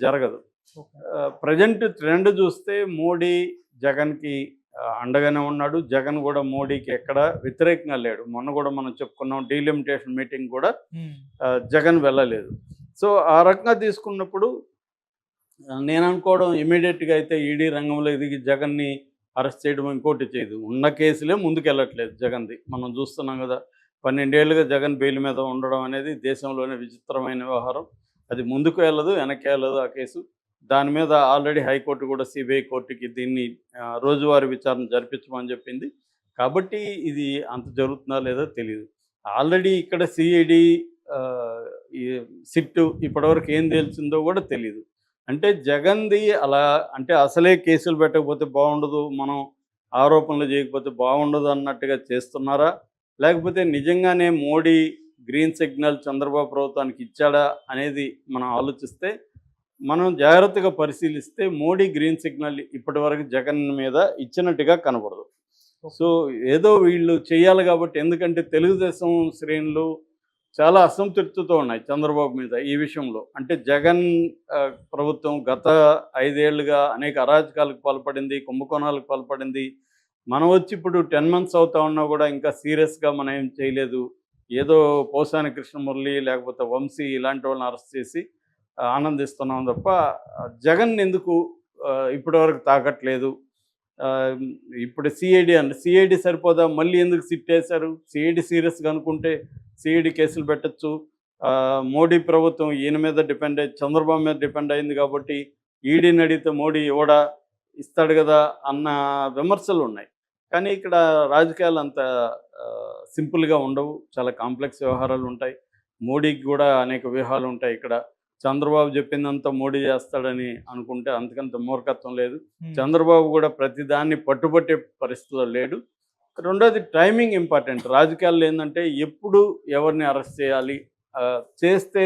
జరగదు. Present trend చూస్తే మోడీ జగన్‌కి అండగానే ఉన్నాడు. జగన్ కూడా మోడీకి ఎక్కడ వ్యతిరేకంగా లేడు. మొన్న కూడా మనం చెప్పుకున్నాం డీలిమిటేషన్ మీటింగ్ కూడా జగన్ వెళ్ళలేదు. సో ఆ రకంగా తీసుకున్నప్పుడు నేను అనుకోవడం ఇమీడియట్‌గా అయితే ఈడీ రంగంలో దిగి జగన్‌ని అరెస్ట్ చేయడం ఇంకోటి చేయదు. ఉన్న కేసులే ముందుకెళ్ళట్లేదు జగన్‌ది. మనం చూస్తున్నాం కదా! 12 ఏళ్లుగా జగన్ బెయిల్ మీద ఉండడం అనేది దేశంలోనే విచిత్రమైన వ్యవహారం. అది ముందుకు వెళ్ళదు, వెనక్కి వెళ్ళదు ఆ కేసు. దాని మీద ఆల్రెడీ హైకోర్టు కూడా సిబిఐ కోర్టుకి దీన్ని రోజువారీ విచారణ జరిపించమని చెప్పింది. కాబట్టి ఇది అంత జరుగుతుందా లేదో తెలీదు. ఆల్రెడీ ఇక్కడ సిఐడి ఈ సిట్ ఇప్పటివరకు ఏం తేల్చిందో కూడా తెలీదు. అంటే జగన్‌ది అలా అంటే అసలే కేసులు పెట్టకపోతే బాగుండదు, మనం ఆరోపణలు చేయకపోతే బాగుండదు అన్నట్టుగా చేస్తున్నారా? లేకపోతే నిజంగానే మోడీ గ్రీన్ సిగ్నల్ చంద్రబాబు ప్రభుత్వానికి ఇచ్చాడా అనేది మనం ఆలోచిస్తే, మనం జాగ్రత్తగా పరిశీలిస్తే మోడీ గ్రీన్ సిగ్నల్ ఇప్పటివరకు జగన్ మీద ఇచ్చినట్టుగా కనబడదు. సో ఏదో వీళ్ళు చేయాలి కాబట్టి, ఎందుకంటే తెలుగుదేశం శ్రేణులు చాలా అసంతృప్తితో ఉన్నాయి చంద్రబాబు మీద ఈ విషయంలో. అంటే జగన్ ప్రభుత్వం గత 5 ఏళ్లుగా అనేక అరాచకాలకు పాల్పడింది, కుంభకోణాలకు పాల్పడింది. మనం వచ్చి ఇప్పుడు 10 మంత్స్ అవుతా ఉన్నా కూడా ఇంకా సీరియస్‌గా మనం ఏం చేయలేదు. ఏదో పోసాని కృష్ణమురళి లేకపోతే వంశీ ఇలాంటి వాళ్ళని అరెస్ట్ చేసి ఆనందిస్తున్నాం తప్ప జగన్ ఎందుకు ఇప్పటివరకు తాకట్లేదు. ఇప్పుడు సిఐడి సరిపోదా? మళ్ళీ ఎందుకు సిట్ వేశారు? సిఐడి సీరియస్‌గా అనుకుంటే సిఐడి కేసులు పెట్టచ్చు. మోడీ ప్రభుత్వం ఈయన మీద డిపెండ్ అయ్యి చంద్రబాబు మీద డిపెండ్ అయింది కాబట్టి ఈడీని అడిగితే మోడీ ఇవ్వడా, ఇస్తాడు కదా అన్న విమర్శలు ఉన్నాయి. కానీ ఇక్కడ రాజకీయాలు అంత సింపుల్గా ఉండవు. చాలా కాంప్లెక్స్ వ్యవహారాలు ఉంటాయి. మోడీకి కూడా అనేక వ్యూహాలు ఉంటాయి. ఇక్కడ చంద్రబాబు చెప్పిందంతా మోడీ చేస్తాడని అనుకుంటే అంతకంత మూర్ఖత్వం లేదు. చంద్రబాబు కూడా ప్రతిదాన్ని పట్టుబట్టే పరిస్థితిలో లేడు. రెండోది టైమింగ్ ఇంపార్టెంట్. రాజకీయాల్లో ఏంటంటే ఎప్పుడు ఎవరిని అరెస్ట్ చేయాలి, చేస్తే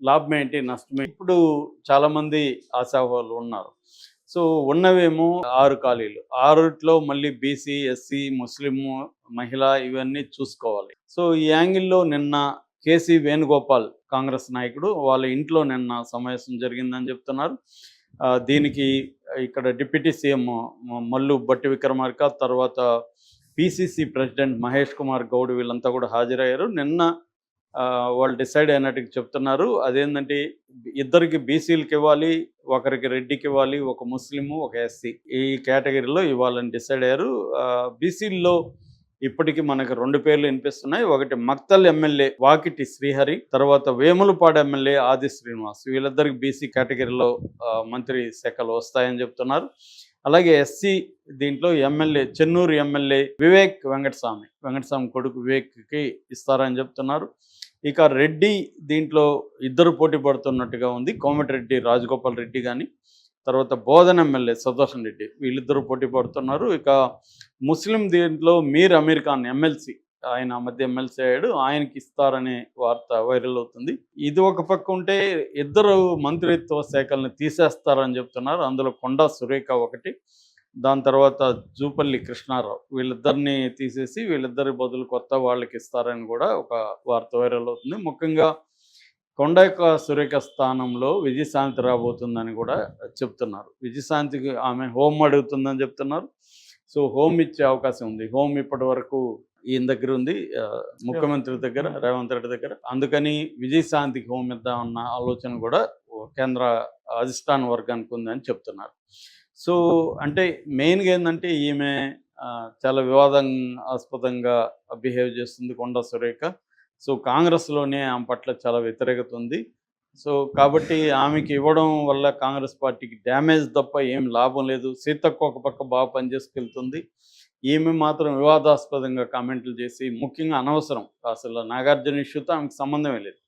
లాభం ఏంటి, నష్టమే. ఇప్పుడు చాలామంది ఆశావాహులు ఉన్నారు. సో ఉన్నవేమో 6 ఖాళీలు. 6లో మళ్ళీ బీసీ, ఎస్సీ, ముస్లిము, మహిళ ఇవన్నీ చూసుకోవాలి. సో ఈ యాంగిల్లో నిన్న కేసీ వేణుగోపాల్ కాంగ్రెస్ నాయకుడు వాళ్ళ ఇంట్లో నిన్న సమావేశం జరిగిందని చెప్తున్నారు. దీనికి ఇక్కడ డిప్యూటీ సీఎం మల్లు భట్టి విక్రమార్క, తర్వాత పిసిసి ప్రెసిడెంట్ మహేష్ కుమార్ గౌడ్ వీళ్ళంతా కూడా హాజరయ్యారు. నిన్న వాళ్ళు డిసైడ్ అయినట్టుగా చెప్తున్నారు. అదేంటంటే ఇద్దరికి బీసీలకు ఇవ్వాలి, ఒకరికి రెడ్డికి ఇవ్వాలి, ఒక ముస్లిము, ఒక ఎస్సీ ఈ కేటగిరీలో ఇవ్వాలని డిసైడ్ అయ్యారు. బీసీల్లో ఇప్పటికీ మనకు 2 పేర్లు వినిపిస్తున్నాయి. ఒకటి మక్తల్ ఎమ్మెల్యే వాకిటి శ్రీహరి, తర్వాత వేములపాడు ఎమ్మెల్యే ఆది శ్రీనివాస్. వీళ్ళిద్దరికి బీసీ కేటగిరీలో మంత్రి శాఖలు వస్తాయని చెప్తున్నారు. అలాగే ఎస్సీ దీంట్లో ఎమ్మెల్యే చెన్నూరు ఎమ్మెల్యే వివేక్ వెంకటస్వామి కొడుకు వివేక్కి ఇస్తారని చెప్తున్నారు. ఇక రెడ్డి దీంట్లో ఇద్దరు పోటీ పడుతున్నట్టుగా ఉంది. కోమటిరెడ్డి రాజగోపాల్ రెడ్డి కానీ, తర్వాత బోధన ఎమ్మెల్యే సుదర్శన్ రెడ్డి, వీళ్ళిద్దరూ పోటీ పడుతున్నారు. ఇక ముస్లిం దీంట్లో మీర్ అమీర్ ఖాన్ ఎమ్మెల్సీ, ఆయన మధ్య ఎమ్మెల్సీ అయ్యాడు, ఆయనకి ఇస్తారనే వార్త వైరల్ అవుతుంది. ఇది ఒక పక్క ఉంటే ఇద్దరు మంత్రిత్వ శాఖలను తీసేస్తారని చెప్తున్నారు. అందులో కొండా సురేఖ ఒకటి, దాని తర్వాత జూపల్లి కృష్ణారావు, వీళ్ళిద్దరిని తీసేసి వీళ్ళిద్దరి బదులు కొత్త వాళ్ళకి ఇస్తారని కూడా ఒక వార్త వైరల్ అవుతుంది. ముఖ్యంగా కొండా సురేఖ స్థానంలో విజయశాంతి రాబోతుందని కూడా చెప్తున్నారు. విజయశాంతికి ఆమె హోమ్ అడుగుతుందని చెప్తున్నారు. సో హోమ్ ఇచ్చే అవకాశం ఉంది. హోమ్ ఇప్పటి వరకు ఈయన దగ్గర ఉంది, ముఖ్యమంత్రి దగ్గర, రేవంత్ రెడ్డి దగ్గర. అందుకని విజయశాంతికి హోమ్ ఇద్దామన్న ఆలోచన కూడా కేంద్ర అధిష్టాన వర్గానికి ఉందని చెప్తున్నారు. సో అంటే మెయిన్గా ఏంటంటే ఈమె చాలా వివాదాస్పదంగా బిహేవ్ చేస్తుంది కొండా సురేఖ. సో కాంగ్రెస్లోనే ఆమె పట్ల చాలా వ్యతిరేకత ఉంది. సో కాబట్టి ఆమెకి ఇవ్వడం వల్ల కాంగ్రెస్ పార్టీకి డ్యామేజ్ తప్ప ఏం లాభం లేదు. సీతక్క ఒక పక్క బాగా పనిచేసుకెళ్తుంది, ఈమె మాత్రం వివాదాస్పదంగా కామెంట్లు చేసి, ముఖ్యంగా అనవసరం, అసలు నాగార్జున ఇష్యూతో ఆమెకు సంబంధమే లేదు,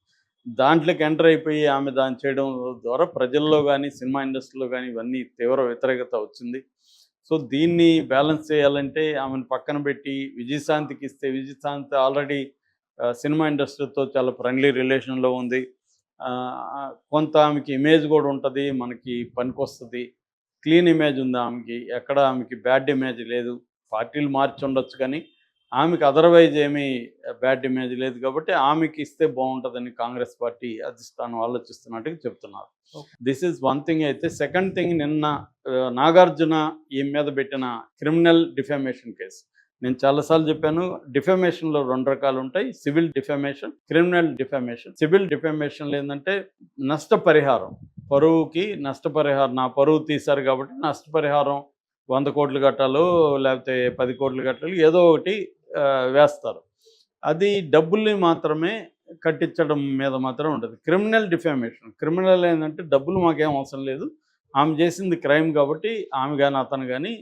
దాంట్లోకి ఎంటర్ అయిపోయి ఆమె దాన్ని చేయడం ద్వారా ప్రజల్లో కానీ సినిమా ఇండస్ట్రీలో కానీ ఇవన్నీ తీవ్ర వ్యతిరేకత వచ్చింది. సో దీన్ని బ్యాలెన్స్ చేయాలంటే ఆమెను పక్కన పెట్టి విజయశాంతికి ఇస్తే, విజయశాంతి ఆల్రెడీ సినిమా ఇండస్ట్రీతో చాలా ఫ్రెండ్లీ రిలేషన్లో ఉంది, కొంత ఆమెకి ఇమేజ్ కూడా ఉంటుంది, మనకి పనికొస్తుంది, క్లీన్ ఇమేజ్ ఉంది ఆమెకి, ఎక్కడ ఆమెకి బ్యాడ్ ఇమేజ్ లేదు. పార్టీలు మార్చి ఉండొచ్చు కానీ ఆమెకు అదర్వైజ్ ఏమీ బ్యాడ్ ఇమేజ్ లేదు కాబట్టి ఆమెకి ఇస్తే బాగుంటుందని కాంగ్రెస్ పార్టీ అధిష్టానం ఆలోచిస్తున్నట్టుగా చెప్తున్నారు. This is one thing. అయితే సెకండ్ థింగ్, నిన్న నాగార్జున ఈమె మీద పెట్టిన క్రిమినల్ డిఫామేషన్ కేసు. నేను చాలాసార్లు చెప్పాను, డిఫామేషన్లో 2 రకాలు ఉంటాయి: civil defamation, criminal defamation. Civil డిఫామేషన్లో ఏంటంటే నష్టపరిహారం, పరువుకి నష్టపరిహారం. నా పరువు తీశారు కాబట్టి నష్టపరిహారం 100 కోట్లు కట్టాలో లేకపోతే 10 కోట్లు కట్టాలి, ఏదో ఒకటి వేస్తారు. అది డబ్బుల్ని మాత్రమే కట్టించడం మీద మాత్రం ఉంటుంది. క్రిమినల్ డిఫామేషన్, క్రిమినల్ ఏంటంటే డబ్బులు మాకేం అవసరం లేదు, ఆమె చేసింది క్రైమ్ కాబట్టి ఆమె కానీ అతను కానీ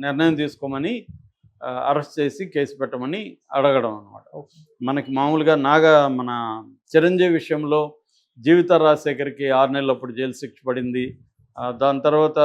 నిర్ణయం తీసుకోమని అరెస్ట్ చేసి కేసు పెట్టమని అడగడం అనమాట. మనకి మామూలుగా మన చిరంజీవి విషయంలో జీవిత రాజశేఖర్కి 6 నెలలు అప్పుడు జైలు శిక్ష పడింది. దాని తర్వాత